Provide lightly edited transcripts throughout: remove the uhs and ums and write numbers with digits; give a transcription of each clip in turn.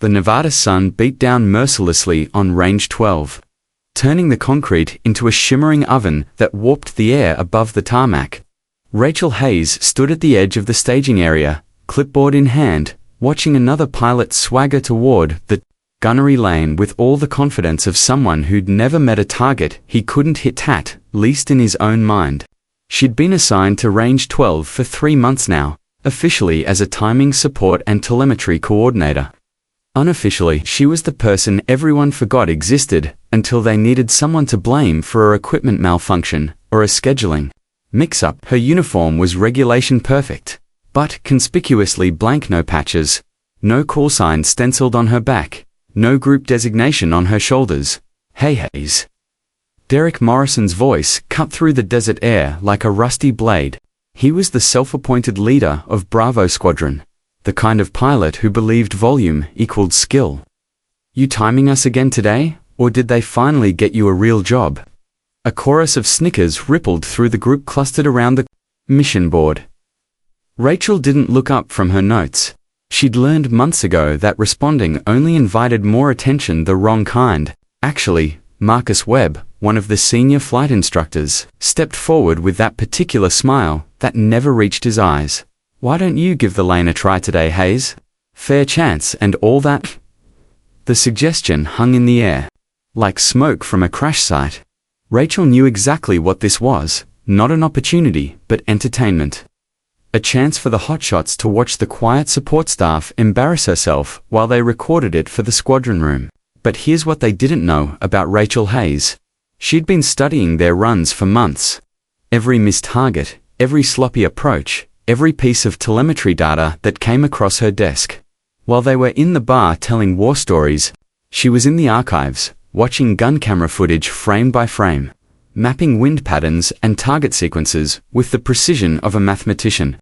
The Nevada sun beat down mercilessly on Range 12, turning the concrete into a shimmering oven that warped the air above the tarmac. Rachel Hayes stood at the edge of the staging area, clipboard in hand, watching another pilot swagger toward the gunnery lane with all the confidence of someone who'd never met a target he couldn't hit, at least in his own mind. She'd been assigned to Range 12 for 3 months now, officially as a timing support and telemetry coordinator. Unofficially, she was the person everyone forgot existed until they needed someone to blame for a equipment malfunction or a scheduling mix-up. Her uniform was regulation perfect, but conspicuously blank. No patches, no call sign stenciled on her back, no group designation on her shoulders. "Hey Hayes." Derek Morrison's voice cut through the desert air like a rusty blade. He was the self-appointed leader of Bravo Squadron, the kind of pilot who believed volume equaled skill. "You timing us again today, or did they finally get you a real job?" A chorus of snickers rippled through the group clustered around the mission board. Rachel didn't look up from her notes. She'd learned months ago that responding only invited more attention, the wrong kind. Actually, Marcus Webb, one of the senior flight instructors, stepped forward with that particular smile that never reached his eyes. "Why don't you give the lane a try today, Hayes? Fair chance and all that?" The suggestion hung in the air, like smoke from a crash site. Rachel knew exactly what this was, not an opportunity, but entertainment. A chance for the hotshots to watch the quiet support staff embarrass herself while they recorded it for the squadron room. But here's what they didn't know about Rachel Hayes. She'd been studying their runs for months. Every missed target, every sloppy approach, every piece of telemetry data that came across her desk. While they were in the bar telling war stories, she was in the archives, watching gun camera footage frame by frame, mapping wind patterns and target sequences with the precision of a mathematician.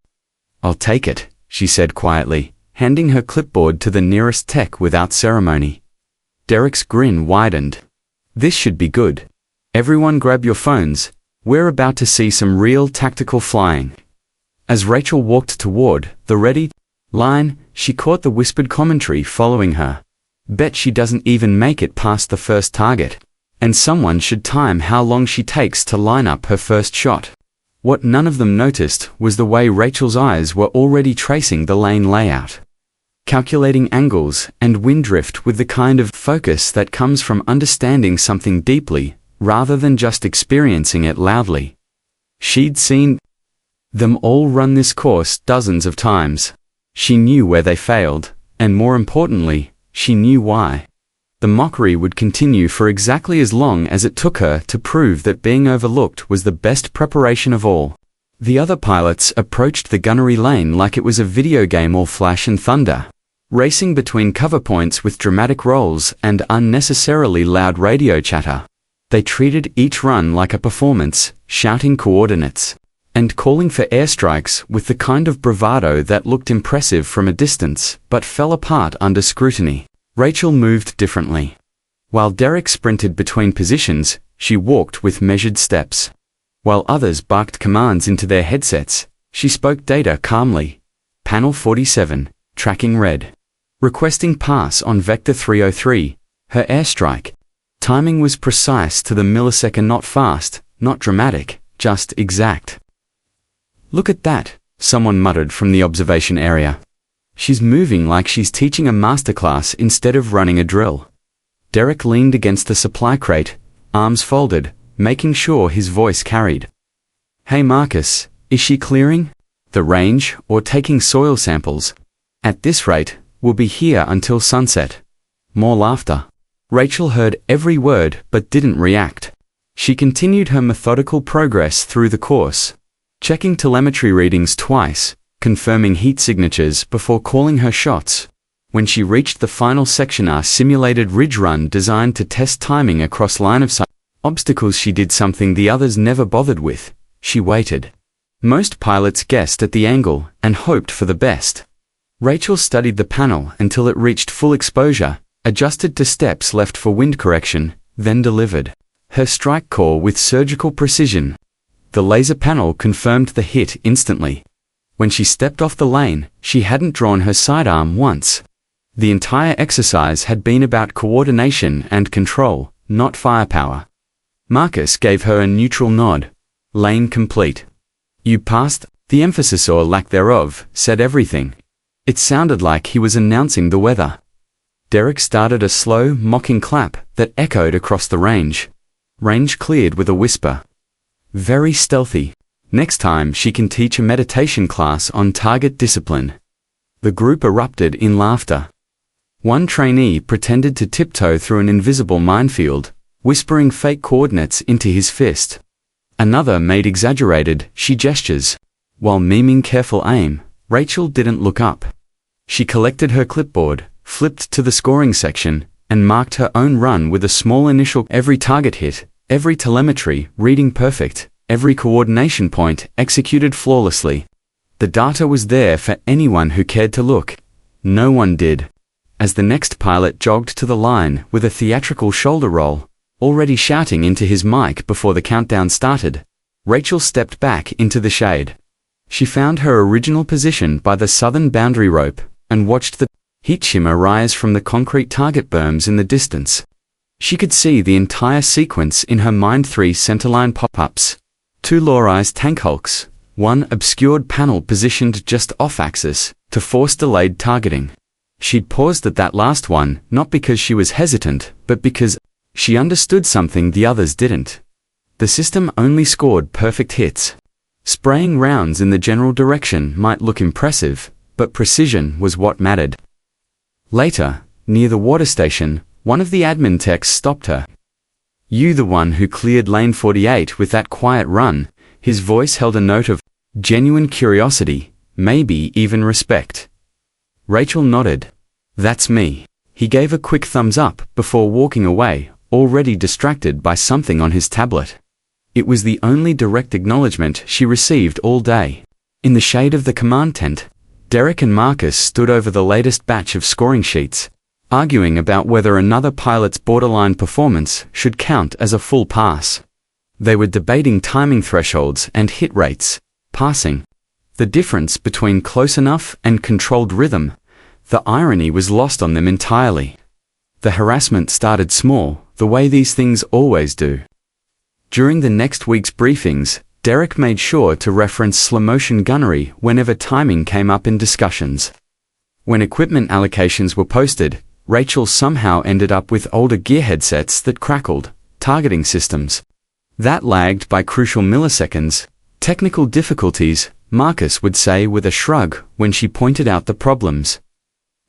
"I'll take it," she said quietly, handing her clipboard to the nearest tech without ceremony. Derek's grin widened. "This should be good. Everyone grab your phones. We're about to see some real tactical flying." As Rachel walked toward the ready line, she caught the whispered commentary following her. "Bet she doesn't even make it past the first target. And someone should time how long she takes to line up her first shot." What none of them noticed was the way Rachel's eyes were already tracing the lane layout, calculating angles and wind drift with the kind of focus that comes from understanding something deeply, rather than just experiencing it loudly. She'd seen them all run this course dozens of times. She knew where they failed, and more importantly, she knew why. The mockery would continue for exactly as long as it took her to prove that being overlooked was the best preparation of all. The other pilots approached the gunnery lane like it was a video game, all flash and thunder, racing between cover points with dramatic rolls and unnecessarily loud radio chatter. They treated each run like a performance, shouting coordinates and calling for airstrikes with the kind of bravado that looked impressive from a distance but fell apart under scrutiny. Rachel moved differently. While Derek sprinted between positions, she walked with measured steps. While others barked commands into their headsets, she spoke data calmly. "Panel 47, tracking red. Requesting pass on Vector 303, her airstrike." Timing was precise to the millisecond, not fast, not dramatic, just exact. "Look at that," someone muttered from the observation area. "She's moving like she's teaching a masterclass instead of running a drill." Derek leaned against the supply crate, arms folded, making sure his voice carried. "Hey Marcus, is she clearing the range or taking soil samples? At this rate, we'll be here until sunset." More laughter. Rachel heard every word but didn't react. She continued her methodical progress through the course, checking telemetry readings twice, confirming heat signatures before calling her shots. When she reached the final section, a simulated ridge run designed to test timing across line of sight obstacles, she did something the others never bothered with. She waited. Most pilots guessed at the angle and hoped for the best. Rachel studied the panel until it reached full exposure, adjusted to steps left for wind correction, then delivered her strike call with surgical precision. The laser panel confirmed the hit instantly. When she stepped off the lane, she hadn't drawn her sidearm once. The entire exercise had been about coordination and control, not firepower. Marcus gave her a neutral nod. Lane complete. You passed. The emphasis or lack thereof said everything. It sounded like he was announcing the weather. Derek started a slow, mocking clap that echoed across the range. Range cleared with a whisper. Very stealthy. Next time she can teach a meditation class on target discipline. The group erupted in laughter. One trainee pretended to tiptoe through an invisible minefield, whispering fake coordinates into his fist. Another made exaggerated she gestures. While miming careful aim, Rachel didn't look up. She collected her clipboard, flipped to the scoring section, and marked her own run with a small initial. Every target hit, every telemetry reading perfect, every coordination point executed flawlessly. The data was there for anyone who cared to look. No one did. As the next pilot jogged to the line with a theatrical shoulder roll, already shouting into his mic before the countdown started, Rachel stepped back into the shade. She found her original position by the southern boundary rope and watched the heat shimmer rise from the concrete target berms in the distance. She could see the entire sequence in her mind: 3 centerline pop-ups, 2 low-rise tank hulks, 1 obscured panel positioned just off-axis to force delayed targeting. She'd paused at that last one, not because she was hesitant, but because she understood something the others didn't. The system only scored perfect hits. Spraying rounds in the general direction might look impressive, but precision was what mattered. Later, near the water station, one of the admin techs stopped her. You the one who cleared lane 48 with that quiet run? His voice held a note of genuine curiosity, maybe even respect. Rachel nodded. That's me. He gave a quick thumbs up before walking away, already distracted by something on his tablet. It was the only direct acknowledgement she received all day. In the shade of the command tent, Derek and Marcus stood over the latest batch of scoring sheets, arguing about whether another pilot's borderline performance should count as a full pass. They were debating timing thresholds and hit rates, passing. The difference between close enough and controlled rhythm. The irony was lost on them entirely. The harassment started small, the way these things always do. During the next week's briefings, Derek made sure to reference slow-motion gunnery whenever timing came up in discussions. When equipment allocations were posted, Rachel somehow ended up with older gear headsets that crackled, targeting systems that lagged by crucial milliseconds. Technical difficulties, Marcus would say with a shrug when she pointed out the problems.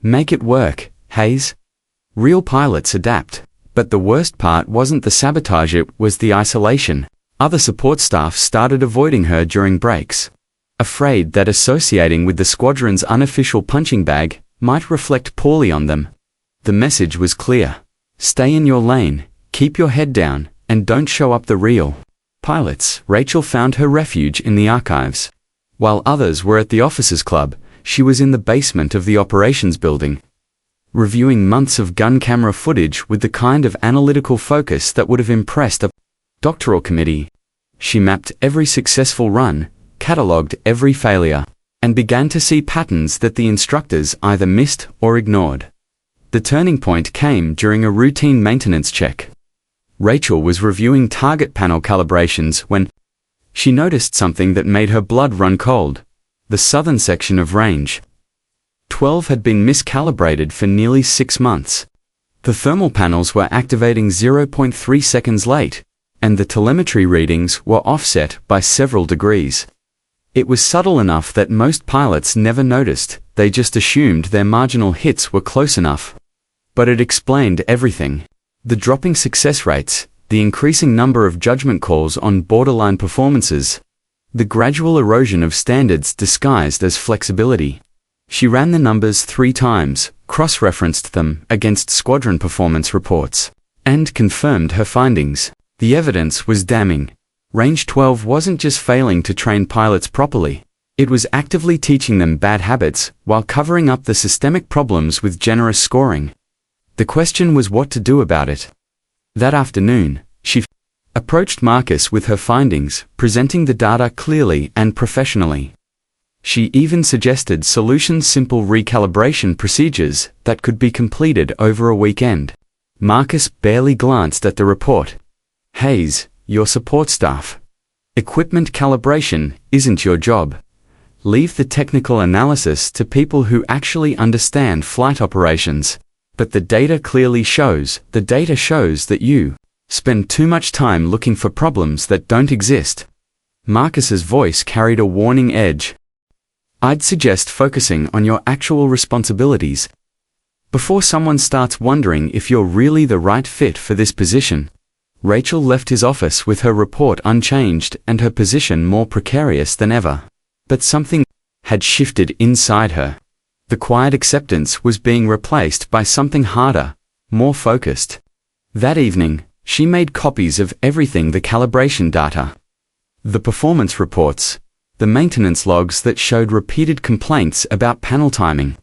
Make it work, Hayes. Real pilots adapt, but the worst part wasn't the sabotage, it was the isolation. Other support staff started avoiding her during breaks, afraid that associating with the squadron's unofficial punching bag might reflect poorly on them. The message was clear. Stay in your lane, keep your head down, and don't show up the real pilots. Rachel found her refuge in the archives. While others were at the officers' club, she was in the basement of the operations building, reviewing months of gun camera footage with the kind of analytical focus that would have impressed a doctoral committee. She mapped every successful run, catalogued every failure, and began to see patterns that the instructors either missed or ignored. The turning point came during a routine maintenance check. Rachel was reviewing target panel calibrations when she noticed something that made her blood run cold. The southern section of range 12 had been miscalibrated for nearly 6 months. The thermal panels were activating 0.3 seconds late, and the telemetry readings were offset by several degrees. It was subtle enough that most pilots never noticed, they just assumed their marginal hits were close enough. But it explained everything. The dropping success rates, the increasing number of judgment calls on borderline performances, the gradual erosion of standards disguised as flexibility. She ran the numbers 3 times, cross-referenced them against Squadron performance reports, and confirmed her findings. The evidence was damning. Range 12 wasn't just failing to train pilots properly, it was actively teaching them bad habits while covering up the systemic problems with generous scoring. The question was what to do about it. That afternoon, she approached Marcus with her findings, presenting the data clearly and professionally. She even suggested solution-simple recalibration procedures that could be completed over a weekend. Marcus barely glanced at the report. Hayes, your support staff. Equipment calibration isn't your job. Leave the technical analysis to people who actually understand flight operations. But the data clearly shows that you spend too much time looking for problems that don't exist. Marcus's voice carried a warning edge. I'd suggest focusing on your actual responsibilities before someone starts wondering if you're really the right fit for this position. Rachel left his office with her report unchanged and her position more precarious than ever. But something had shifted inside her. The quiet acceptance was being replaced by something harder, more focused. That evening, she made copies of everything: the calibration data, the performance reports, the maintenance logs that showed repeated complaints about panel timing.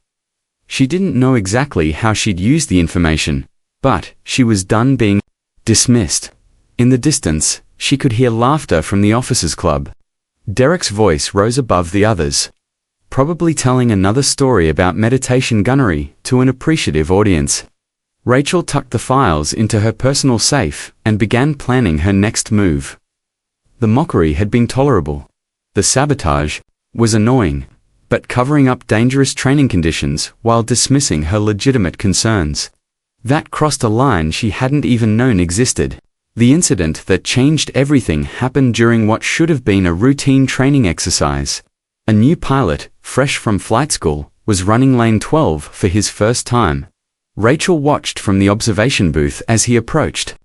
She didn't know exactly how she'd use the information, but she was done being dismissed. In the distance, she could hear laughter from the officers' club. Derek's voice rose above the others, probably telling another story about meditation gunnery to an appreciative audience. Rachel tucked the files into her personal safe and began planning her next move. The mockery had been tolerable. The sabotage was annoying, but covering up dangerous training conditions while dismissing her legitimate concerns, that crossed a line she hadn't even known existed. The incident that changed everything happened during what should have been a routine training exercise. A new pilot, fresh from flight school, was running lane 12 for his first time. Rachel watched from the observation booth as he approached.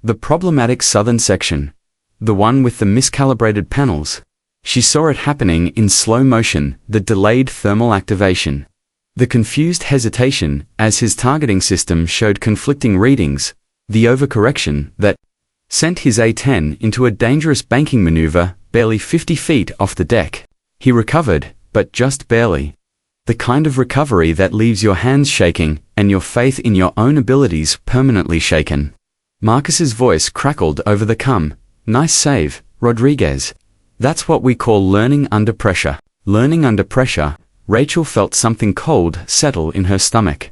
The problematic southern section, the one with the miscalibrated panels. She saw it happening in slow motion, the delayed thermal activation, the confused hesitation as his targeting system showed conflicting readings, the overcorrection that sent his A-10 into a dangerous banking maneuver barely 50 feet off the deck. He recovered, but just barely. The kind of recovery that leaves your hands shaking and your faith in your own abilities permanently shaken. Marcus's voice crackled over the come. Nice save, Rodriguez. That's what we call learning under pressure. Learning under pressure. Rachel felt something cold settle in her stomach.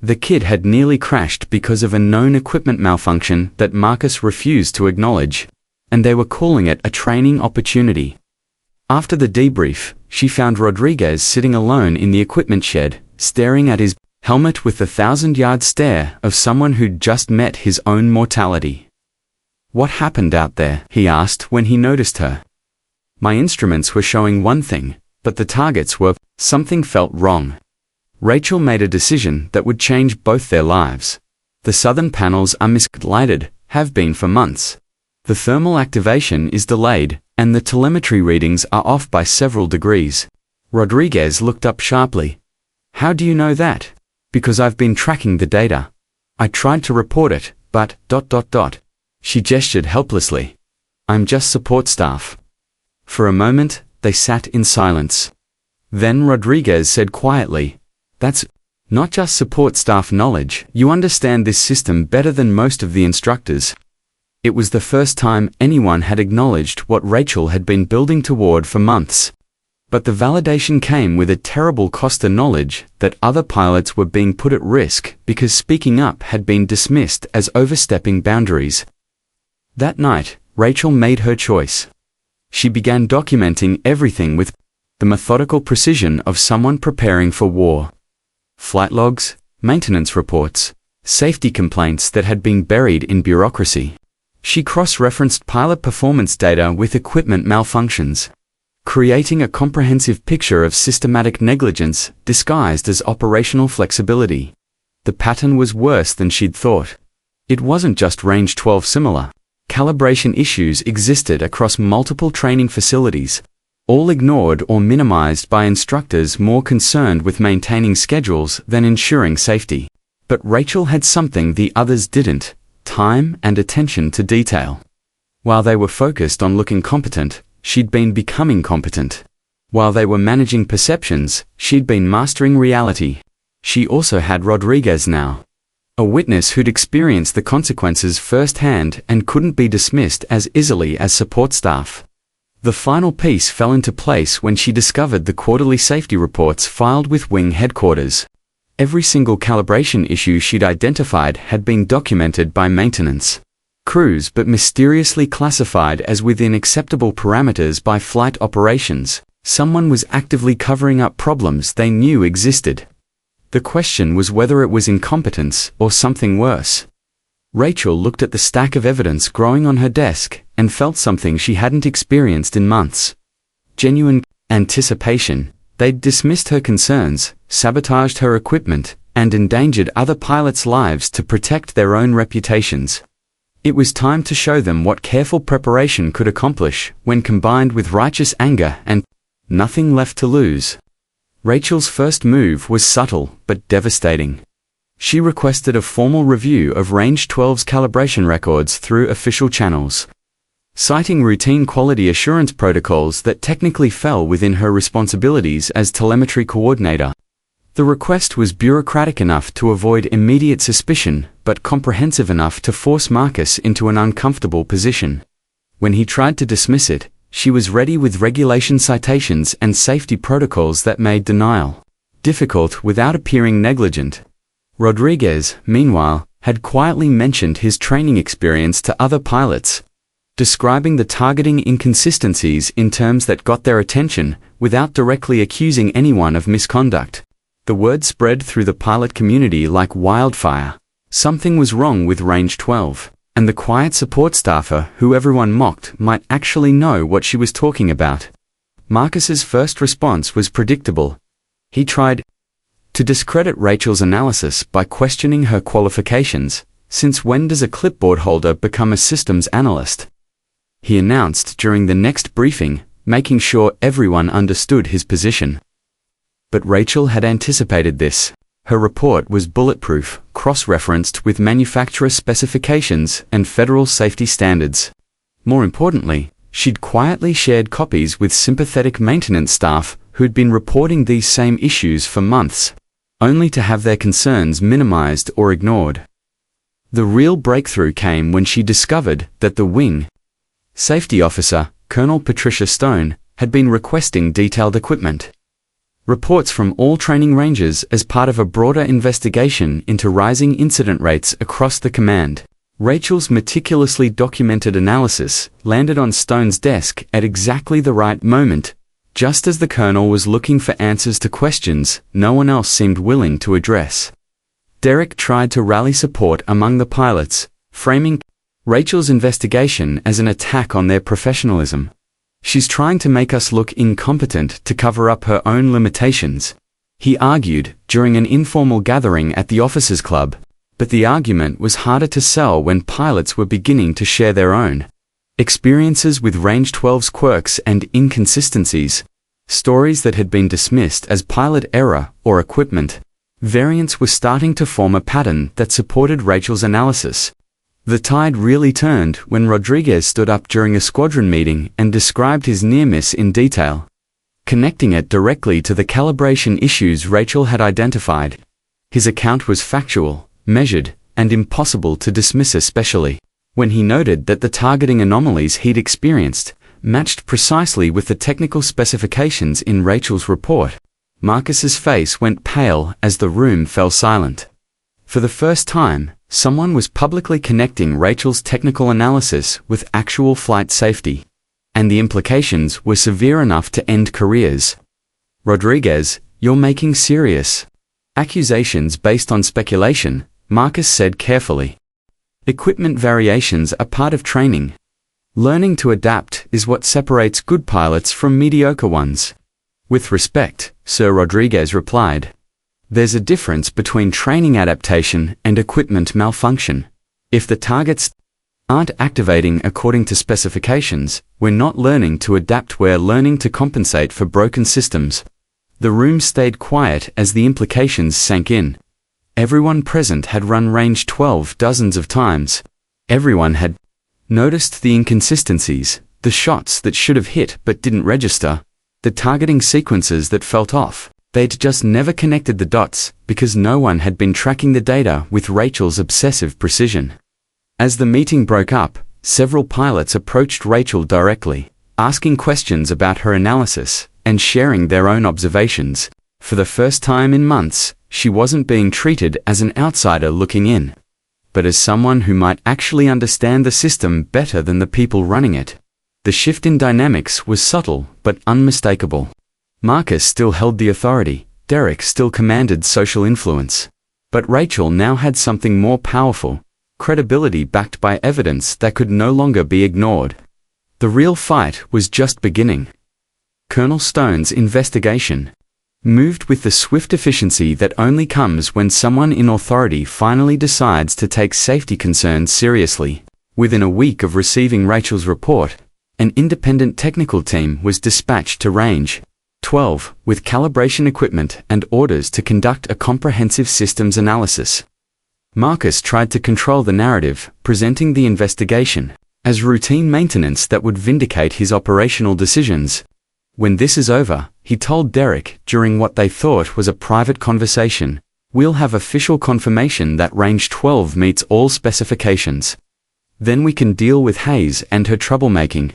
The kid had nearly crashed because of a known equipment malfunction that Marcus refused to acknowledge, and they were calling it a training opportunity. After the debrief, she found Rodriguez sitting alone in the equipment shed, staring at his helmet with the 1,000-yard stare of someone who'd just met his own mortality. What happened out there? He asked when he noticed her. My instruments were showing one thing, but the targets were. Something felt wrong. Rachel made a decision that would change both their lives. The southern panels are mislighted, have been for months. The thermal activation is delayed, and the telemetry readings are off by several degrees. Rodriguez looked up sharply. How do you know that? Because I've been tracking the data. I tried to report it, but ... She gestured helplessly. I'm just support staff. For a moment, they sat in silence. Then Rodriguez said quietly, That's not just support staff knowledge. You understand this system better than most of the instructors. It was the first time anyone had acknowledged what Rachel had been building toward for months. But the validation came with a terrible cost of knowledge that other pilots were being put at risk because speaking up had been dismissed as overstepping boundaries. That night, Rachel made her choice. She began documenting everything with the methodical precision of someone preparing for war. Flight logs, maintenance reports, safety complaints that had been buried in bureaucracy. She cross-referenced pilot performance data with equipment malfunctions, creating a comprehensive picture of systematic negligence disguised as operational flexibility. The pattern was worse than she'd thought. It wasn't just range 12 similar. Calibration issues existed across multiple training facilities, all ignored or minimized by instructors more concerned with maintaining schedules than ensuring safety. But Rachel had something the others didn't: time and attention to detail. While they were focused on looking competent, she'd been becoming competent. While they were managing perceptions, she'd been mastering reality. She also had Rodriguez now, a witness who'd experienced the consequences firsthand and couldn't be dismissed as easily as support staff. The final piece fell into place when she discovered the quarterly safety reports filed with wing headquarters. Every single calibration issue she'd identified had been documented by maintenance crews but mysteriously classified as within acceptable parameters by flight operations. Someone was actively covering up problems they knew existed. The question was whether it was incompetence or something worse. Rachel looked at the stack of evidence growing on her desk and felt something she hadn't experienced in months. Genuine anticipation. They'd dismissed her concerns, sabotaged her equipment, and endangered other pilots' lives to protect their own reputations. It was time to show them what careful preparation could accomplish when combined with righteous anger and nothing left to lose. Rachel's first move was subtle but devastating. She requested a formal review of Range 12's calibration records through official channels, citing routine quality assurance protocols that technically fell within her responsibilities as telemetry coordinator. The request was bureaucratic enough to avoid immediate suspicion, but comprehensive enough to force Marcus into an uncomfortable position. When he tried to dismiss it, she was ready with regulation citations and safety protocols that made denial difficult without appearing negligent. Rodriguez, meanwhile, had quietly mentioned his training experience to other pilots, describing the targeting inconsistencies in terms that got their attention without directly accusing anyone of misconduct. The word spread through the pilot community like wildfire. Something was wrong with Range 12, and the quiet support staffer who everyone mocked might actually know what she was talking about. Marcus's first response was predictable. He tried to discredit Rachel's analysis by questioning her qualifications. Since when does a clipboard holder become a systems analyst? He announced during the next briefing, making sure everyone understood his position. But Rachel had anticipated this. Her report was bulletproof, cross-referenced with manufacturer specifications and federal safety standards. More importantly, she'd quietly shared copies with sympathetic maintenance staff who'd been reporting these same issues for months, only to have their concerns minimized or ignored. The real breakthrough came when she discovered that the wing safety officer, Colonel Patricia Stone, had been requesting detailed equipment reports from all training ranges as part of a broader investigation into rising incident rates across the command. Rachel's meticulously documented analysis landed on Stone's desk at exactly the right moment, just as the colonel was looking for answers to questions no one else seemed willing to address. Derek tried to rally support among the pilots, framing Rachel's investigation as an attack on their professionalism. She's trying to make us look incompetent to cover up her own limitations, he argued during an informal gathering at the officers' club. But the argument was harder to sell when pilots were beginning to share their own experiences with Range 12's quirks and inconsistencies, stories that had been dismissed as pilot error or equipment variants were starting to form a pattern that supported Rachel's analysis. The tide really turned when Rodriguez stood up during a squadron meeting and described his near-miss in detail, connecting it directly to the calibration issues Rachel had identified. His account was factual, measured, and impossible to dismiss, especially when he noted that the targeting anomalies he'd experienced matched precisely with the technical specifications in Rachel's report. Marcus's face went pale as the room fell silent. For the first time, someone was publicly connecting Rachel's technical analysis with actual flight safety, and the implications were severe enough to end careers. Rodriguez, you're making serious accusations based on speculation, Marcus said carefully. Equipment variations are part of training. Learning to adapt is what separates good pilots from mediocre ones. With respect, Sir Rodriguez replied. There's a difference between training adaptation and equipment malfunction. If the targets aren't activating according to specifications, we're not learning to adapt, we're learning to compensate for broken systems. The room stayed quiet as the implications sank in. Everyone present had run Range 12 dozens of times. Everyone had noticed the inconsistencies, the shots that should have hit but didn't register, the targeting sequences that felt off. They'd just never connected the dots because no one had been tracking the data with Rachel's obsessive precision. As the meeting broke up, several pilots approached Rachel directly, asking questions about her analysis, and sharing their own observations. For the first time in months, she wasn't being treated as an outsider looking in, but as someone who might actually understand the system better than the people running it. The shift in dynamics was subtle but unmistakable. Marcus still held the authority, Derek still commanded social influence. But Rachel now had something more powerful, credibility backed by evidence that could no longer be ignored. The real fight was just beginning. Colonel Stone's investigation moved with the swift efficiency that only comes when someone in authority finally decides to take safety concerns seriously. Within a week of receiving Rachel's report, an independent technical team was dispatched to Range 12 with calibration equipment and orders to conduct a comprehensive systems analysis. Marcus tried to control the narrative, presenting the investigation as routine maintenance that would vindicate his operational decisions. When this is over, he told Derek, during what they thought was a private conversation, we'll have official confirmation that Range 12 meets all specifications. Then we can deal with Hayes and her troublemaking.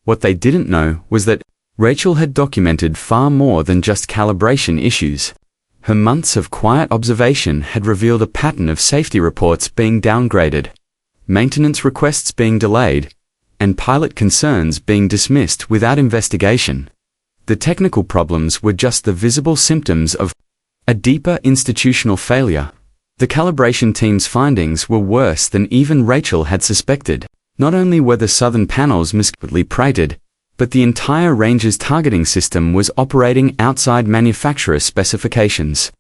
What they didn't know was that Rachel had documented far more than just calibration issues. Her months of quiet observation had revealed a pattern of safety reports being downgraded, maintenance requests being delayed, and pilot concerns being dismissed without investigation. The technical problems were just the visible symptoms of a deeper institutional failure. The calibration team's findings were worse than even Rachel had suspected. Not only were the southern panels miscreantly prated, but the entire Range's targeting system was operating outside manufacturer specifications.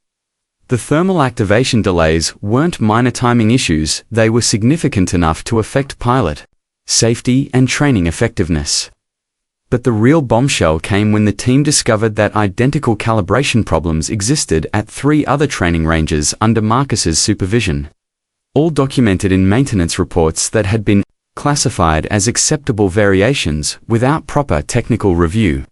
The thermal activation delays weren't minor timing issues, they were significant enough to affect pilot safety and training effectiveness. But the real bombshell came when the team discovered that identical calibration problems existed at 3 other training ranges under Marcus's supervision, all documented in maintenance reports that had been classified as acceptable variations without proper technical review.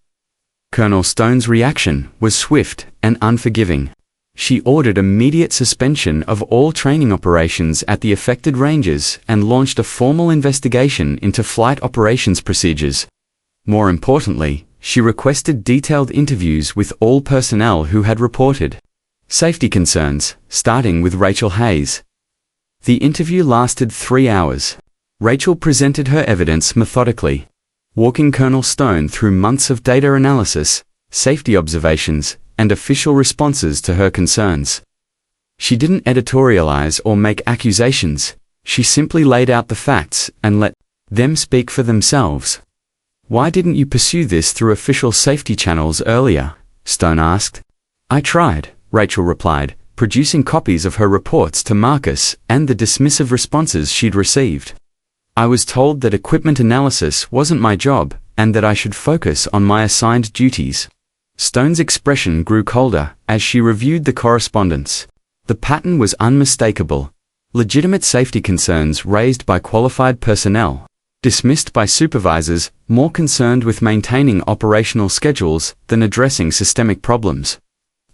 Colonel Stone's reaction was swift and unforgiving. She ordered immediate suspension of all training operations at the affected ranges and launched a formal investigation into flight operations procedures. More importantly, she requested detailed interviews with all personnel who had reported safety concerns, starting with Rachel Hayes. The interview lasted 3 hours. Rachel presented her evidence methodically, walking Colonel Stone through months of data analysis, safety observations, and official responses to her concerns. She didn't editorialize or make accusations, she simply laid out the facts and let them speak for themselves. Why didn't you pursue this through official safety channels earlier? Stone asked. I tried, Rachel replied, producing copies of her reports to Marcus and the dismissive responses she'd received. I was told that equipment analysis wasn't my job, and that I should focus on my assigned duties. Stone's expression grew colder as she reviewed the correspondence. The pattern was unmistakable. Legitimate safety concerns raised by qualified personnel, dismissed by supervisors more concerned with maintaining operational schedules than addressing systemic problems.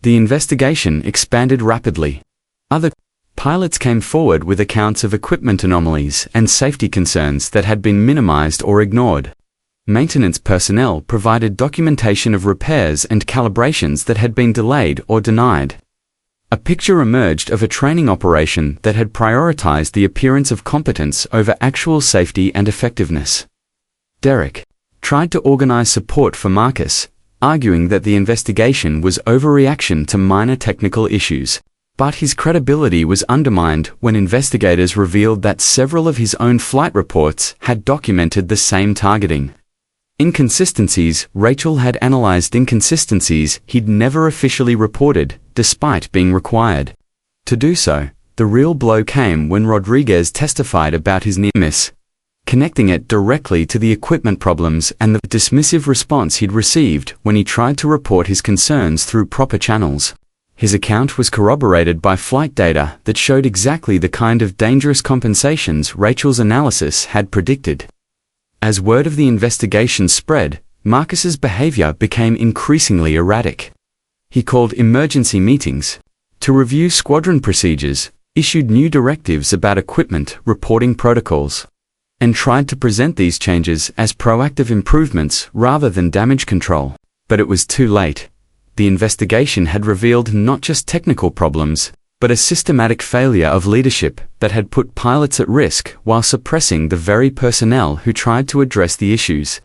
The investigation expanded rapidly. Other pilots came forward with accounts of equipment anomalies and safety concerns that had been minimized or ignored. Maintenance personnel provided documentation of repairs and calibrations that had been delayed or denied. A picture emerged of a training operation that had prioritized the appearance of competence over actual safety and effectiveness. Derek tried to organize support for Marcus, arguing that the investigation was overreaction to minor technical issues. But his credibility was undermined when investigators revealed that several of his own flight reports had documented the same targeting. Inconsistencies. Rachel had analyzed inconsistencies he'd never officially reported, despite being required to do so. The real blow came when Rodriguez testified about his near miss, connecting it directly to the equipment problems and the dismissive response he'd received when he tried to report his concerns through proper channels. His account was corroborated by flight data that showed exactly the kind of dangerous compensations Rachel's analysis had predicted. As word of the investigation spread, Marcus's behavior became increasingly erratic. He called emergency meetings to review squadron procedures, issued new directives about equipment reporting protocols, and tried to present these changes as proactive improvements rather than damage control. But it was too late. The investigation had revealed not just technical problems, but a systematic failure of leadership that had put pilots at risk while suppressing the very personnel who tried to address the issues.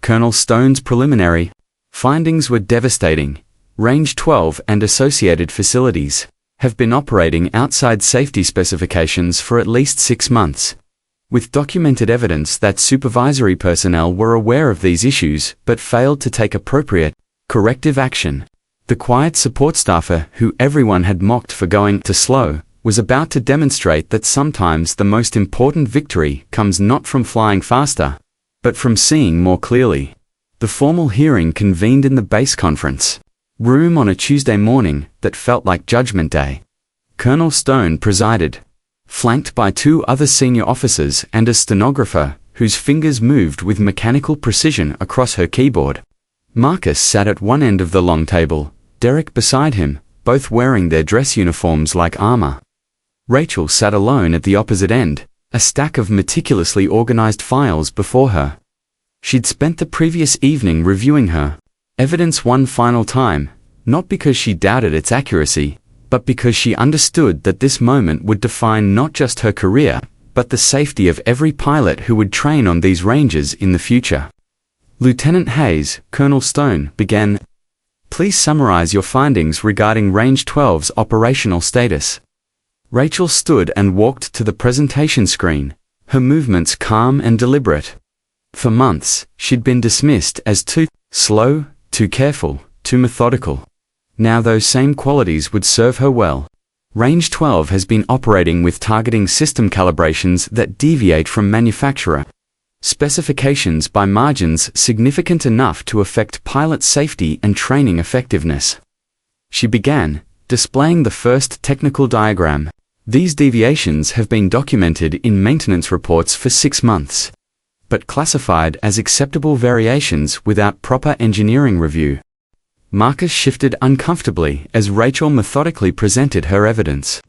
Colonel Stone's preliminary findings were devastating. Range 12 and associated facilities have been operating outside safety specifications for at least 6 months, with documented evidence that supervisory personnel were aware of these issues but failed to take appropriate corrective action. The quiet support staffer, who everyone had mocked for going too slow, was about to demonstrate that sometimes the most important victory comes not from flying faster, but from seeing more clearly. The formal hearing convened in the base conference room on a Tuesday morning that felt like Judgment Day. Colonel Stone presided, flanked by 2 other senior officers and a stenographer whose fingers moved with mechanical precision across her keyboard. Marcus sat at one end of the long table, Derek beside him, both wearing their dress uniforms like armor. Rachel sat alone at the opposite end, a stack of meticulously organized files before her. She'd spent the previous evening reviewing her evidence one final time, not because she doubted its accuracy, but because she understood that this moment would define not just her career, but the safety of every pilot who would train on these ranges in the future. Lieutenant Hayes, Colonel Stone, began, "Please summarize your findings regarding Range 12's operational status." Rachel stood and walked to the presentation screen, her movements calm and deliberate. For months, she'd been dismissed as too slow, too careful, too methodical. Now those same qualities would serve her well. Range 12 has been operating with targeting system calibrations that deviate from manufacturer specifications by margins significant enough to affect pilot safety and training effectiveness. She began, displaying the first technical diagram. These deviations have been documented in maintenance reports for 6 months, but classified as acceptable variations without proper engineering review. Marcus shifted uncomfortably as Rachel methodically presented her evidence.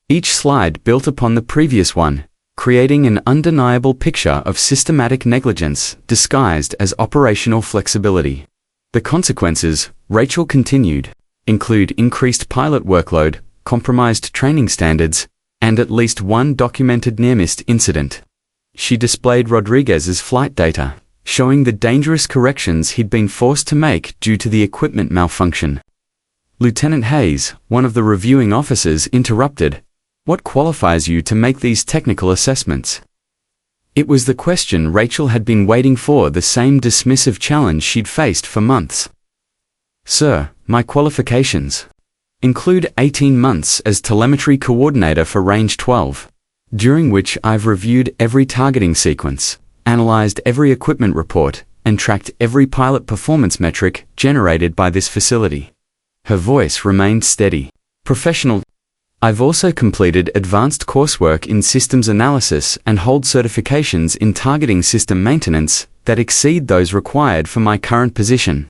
Each slide built upon the previous one, creating an undeniable picture of systematic negligence disguised as operational flexibility. The consequences, Rachel continued, include increased pilot workload, compromised training standards, and at least one documented near-missed incident. She displayed Rodriguez's flight data, showing the dangerous corrections he'd been forced to make due to the equipment malfunction. Lieutenant Hayes, one of the reviewing officers, interrupted, "What qualifies you to make these technical assessments?" It was the question Rachel had been waiting for, the same dismissive challenge she'd faced for months. "Sir, my qualifications include 18 months as telemetry coordinator for Range 12, during which I've reviewed every targeting sequence, analyzed every equipment report, and tracked every pilot performance metric generated by this facility." Her voice remained steady, professional. "I've also completed advanced coursework in systems analysis and hold certifications in targeting system maintenance that exceed those required for my current position."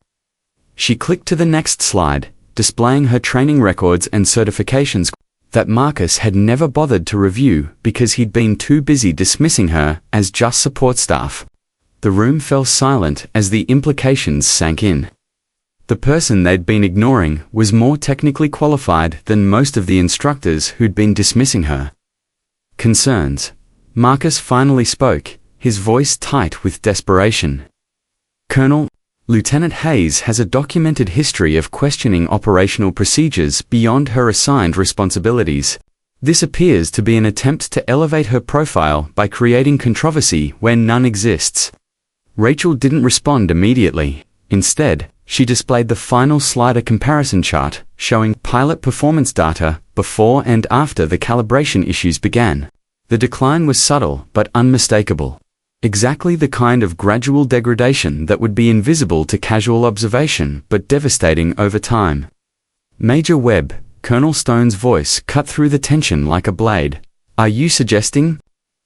She clicked to the next slide, displaying her training records and certifications that Marcus had never bothered to review because he'd been too busy dismissing her as just support staff. The room fell silent as the implications sank in. The person they'd been ignoring was more technically qualified than most of the instructors who'd been dismissing her. "Concerns?" Marcus finally spoke, his voice tight with desperation. "Colonel, Lieutenant Hayes has a documented history of questioning operational procedures beyond her assigned responsibilities. This appears to be an attempt to elevate her profile by creating controversy where none exists." Rachel didn't respond immediately. Instead, she displayed the final slider comparison chart, showing pilot performance data before and after the calibration issues began. The decline was subtle but unmistakable. Exactly the kind of gradual degradation that would be invisible to casual observation but devastating over time. "Major Webb," Colonel Stone's voice cut through the tension like a blade. "Are you suggesting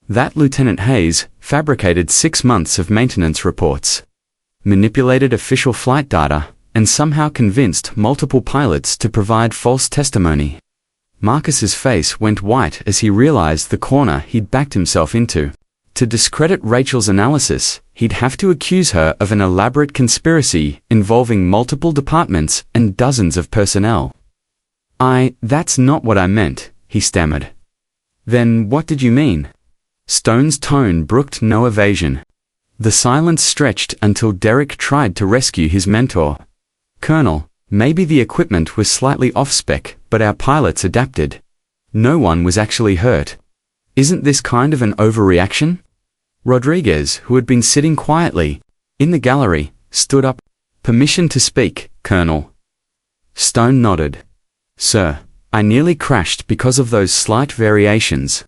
that Lieutenant Hayes fabricated 6 months of maintenance reports, manipulated official flight data, and somehow convinced multiple pilots to provide false testimony?" Marcus's face went white as he realized the corner he'd backed himself into. To discredit Rachel's analysis, he'd have to accuse her of an elaborate conspiracy involving multiple departments and dozens of personnel. That's not what I meant, he stammered. Then what did you mean? Stone's tone brooked no evasion. The silence stretched until Derek tried to rescue his mentor. Colonel, maybe the equipment was slightly off-spec, but our pilots adapted. No one was actually hurt. Isn't this kind of an overreaction? Rodriguez, who had been sitting quietly in the gallery, stood up. Permission to speak, Colonel. Stone nodded. Sir, I nearly crashed because of those slight variations.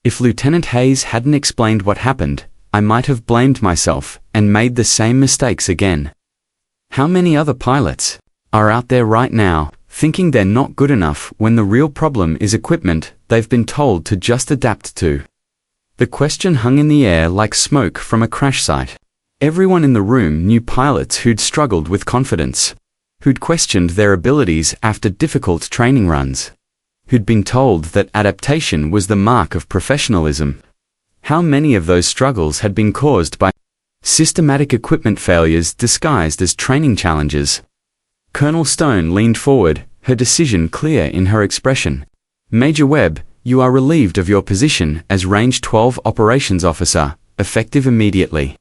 If Lieutenant Hayes hadn't explained what happened, I might have blamed myself and made the same mistakes again. How many other pilots are out there right now, thinking they're not good enough when the real problem is equipment they've been told to just adapt to? The question hung in the air like smoke from a crash site. Everyone in the room knew pilots who'd struggled with confidence, who'd questioned their abilities after difficult training runs, who'd been told that adaptation was the mark of professionalism. How many of those struggles had been caused by systematic equipment failures disguised as training challenges? Colonel Stone leaned forward, her decision clear in her expression. Major Webb, you are relieved of your position as Range 12 Operations Officer, effective immediately.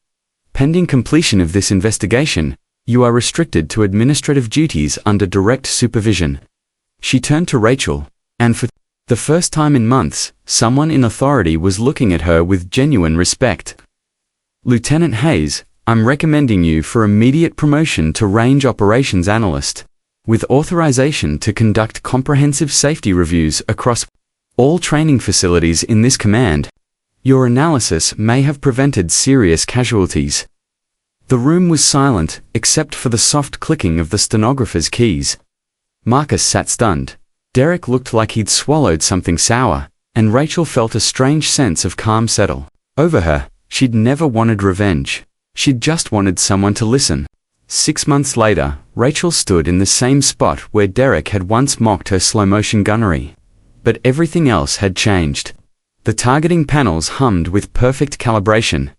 Pending completion of this investigation, you are restricted to administrative duties under direct supervision. She turned to Rachel, and for the first time in months, someone in authority was looking at her with genuine respect. Lieutenant Hayes, I'm recommending you for immediate promotion to Range Operations Analyst, with authorization to conduct comprehensive safety reviews across all training facilities in this command. Your analysis may have prevented serious casualties. The room was silent, except for the soft clicking of the stenographer's keys. Marcus sat stunned. Derek looked like he'd swallowed something sour, and Rachel felt a strange sense of calm settle over her. She'd never wanted revenge. She'd just wanted someone to listen. 6 months later, Rachel stood in the same spot where Derek had once mocked her slow-motion gunnery. But everything else had changed. The targeting panels hummed with perfect calibration.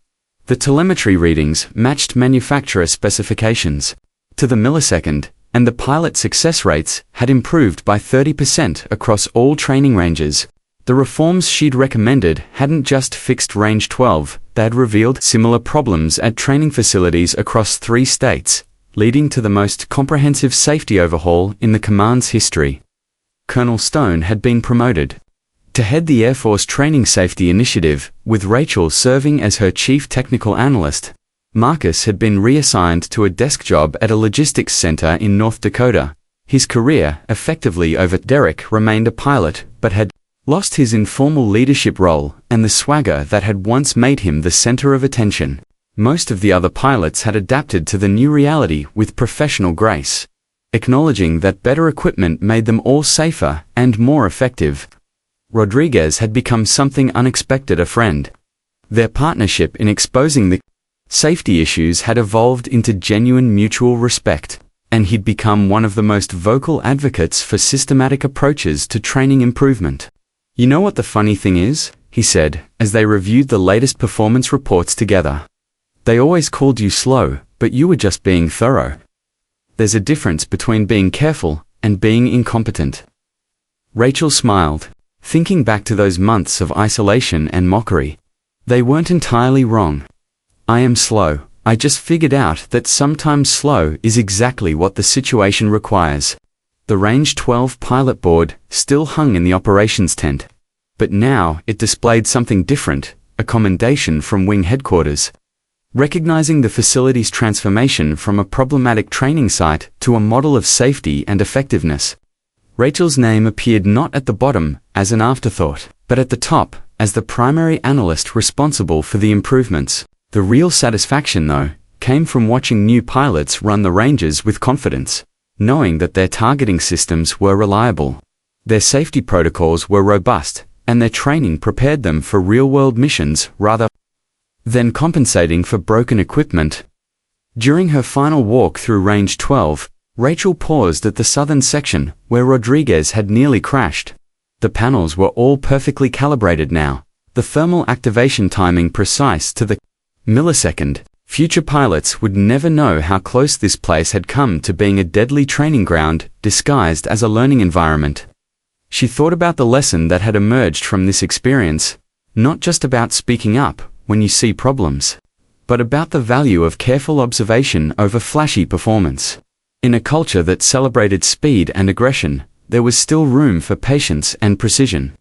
The telemetry readings matched manufacturer specifications to the millisecond, and the pilot success rates had improved by 30% across all training ranges. The reforms she'd recommended hadn't just fixed Range 12, they had revealed similar problems at training facilities across 3 states, leading to the most comprehensive safety overhaul in the command's history. Colonel Stone had been promoted to head the Air Force Training Safety Initiative, with Rachel serving as her chief technical analyst. Marcus had been reassigned to a desk job at a logistics center in North Dakota. His career, effectively over. Derek remained a pilot, but had lost his informal leadership role and the swagger that had once made him the center of attention. Most of the other pilots had adapted to the new reality with professional grace, acknowledging that better equipment made them all safer and more effective. Rodriguez had become something unexpected, a friend. Their partnership in exposing the safety issues had evolved into genuine mutual respect, and he'd become one of the most vocal advocates for systematic approaches to training improvement. You know what the funny thing is? He said, as they reviewed the latest performance reports together. They always called you slow, but you were just being thorough. There's a difference between being careful and being incompetent. Rachel smiled, thinking back to those months of isolation and mockery. They weren't entirely wrong. I am slow. I just figured out that sometimes slow is exactly what the situation requires. The Range 12 pilot board still hung in the operations tent, but now it displayed something different, a commendation from Wing Headquarters. Recognizing the facility's transformation from a problematic training site to a model of safety and effectiveness. Rachel's name appeared not at the bottom as an afterthought, but at the top as the primary analyst responsible for the improvements. The real satisfaction, though, came from watching new pilots run the ranges with confidence, knowing that their targeting systems were reliable, their safety protocols were robust, and their training prepared them for real-world missions rather than compensating for broken equipment. During her final walk through Range 12, Rachel paused at the southern section, where Rodriguez had nearly crashed. The panels were all perfectly calibrated now, the thermal activation timing precise to the millisecond. Future pilots would never know how close this place had come to being a deadly training ground disguised as a learning environment. She thought about the lesson that had emerged from this experience, not just about speaking up when you see problems, but about the value of careful observation over flashy performance. In a culture that celebrated speed and aggression, there was still room for patience and precision.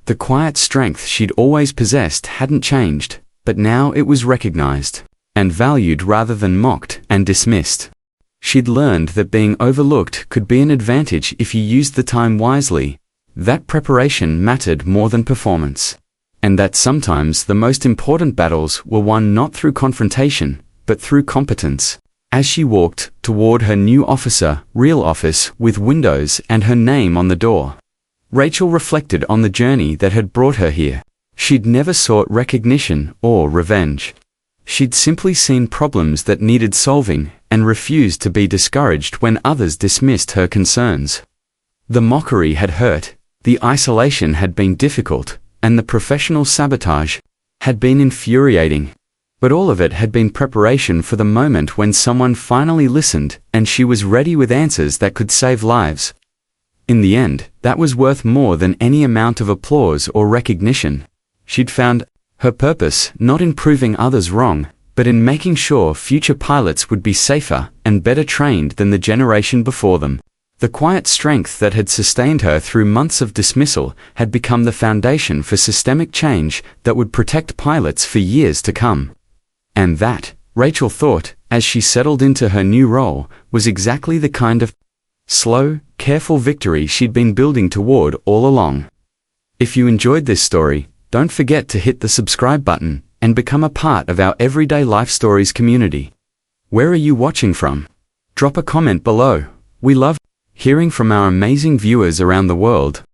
The quiet strength she'd always possessed hadn't changed, but now it was recognized and valued rather than mocked and dismissed. She'd learned that being overlooked could be an advantage if you used the time wisely, that preparation mattered more than performance, and that sometimes the most important battles were won not through confrontation, but through competence. As she walked toward her new real office with windows and her name on the door, Rachel reflected on the journey that had brought her here. She'd never sought recognition or revenge. She'd simply seen problems that needed solving and refused to be discouraged when others dismissed her concerns. The mockery had hurt, the isolation had been difficult, and the professional sabotage had been infuriating. But all of it had been preparation for the moment when someone finally listened and she was ready with answers that could save lives. In the end, that was worth more than any amount of applause or recognition. She'd found her purpose not in proving others wrong, but in making sure future pilots would be safer and better trained than the generation before them. The quiet strength that had sustained her through months of dismissal had become the foundation for systemic change that would protect pilots for years to come. And that, Rachel thought, as she settled into her new role, was exactly the kind of slow, careful victory she'd been building toward all along. If you enjoyed this story, don't forget to hit the subscribe button and become a part of our Everyday Life Stories community. Where are you watching from? Drop a comment below. We love hearing from our amazing viewers around the world.